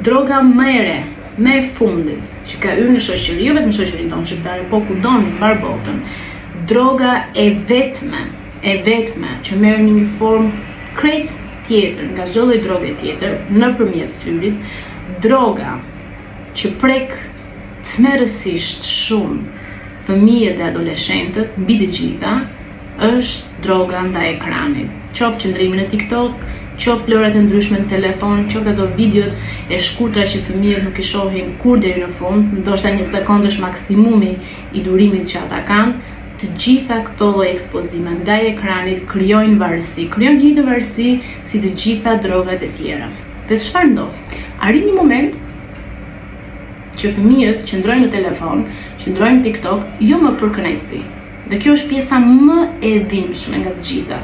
Droga më e re, më e fundit që ka hyrë në shoqëri, jo vetëm në shoqërinë tonë shqiptare, po kudo në mbar botën. Droga e vetme që merr në një formë krejt tjetër nga çdo lloj droge tjetër nëpërmjet syrit, droga që prek tmerrësisht shumë fëmijët dhe adoleshentët mbi të gjitha, është droga ndaj ekranit. Qoftë qëndrimi në TikTok, qoftë lojrat e ndryshme në telefon, qoftë ato videot e shkurtra që fëmijët nuk i shohin kur deri në fund, ndoshta 1 sekondë është maksimumi i durimit që ata kanë. Të gjitha këto lloj ekspozime ndaj ekranit krijojnë varësi, krijojnë një varësi si të gjitha drogat e tjera. Dhe çfarë ndodh? Arrin një moment që fëmijët qëndrojnë në telefon, qëndrojnë në TikTok, jo më për kënaqësi. Dhe kjo është pjesa më e dhimbshme nga të gjitha,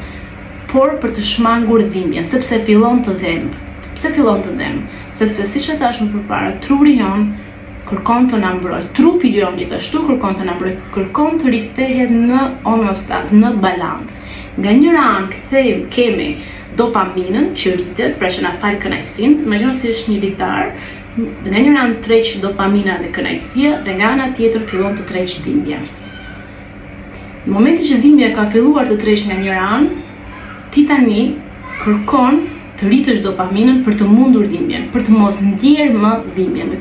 por për të shmangur dhimbjen, sepse fillon të dhemb. Pse fillon të dhemb? Sepse siç e thash më përpara, truri jon kërkon të na mbrojë, trupi jon gjithashtu kërkon të na mbrojë, kërkon të rikthehet në homeostaz, në balancë. Nga njëra anë kemi dopaminën që rritet, pra që na fal kënaqësinë, imagjino si është një litar, dhe nga njëra anë treq dopamina dhe kënaqësia, dhe nga ana tjetër fillon të treq dhimbja. Në momentin që dhimbja ka filluar të treq nga njëra anë, ti tani kërkon të rritësh dopaminën për të mundur dhimbjen, për të mos ndjerë më dhimbjen.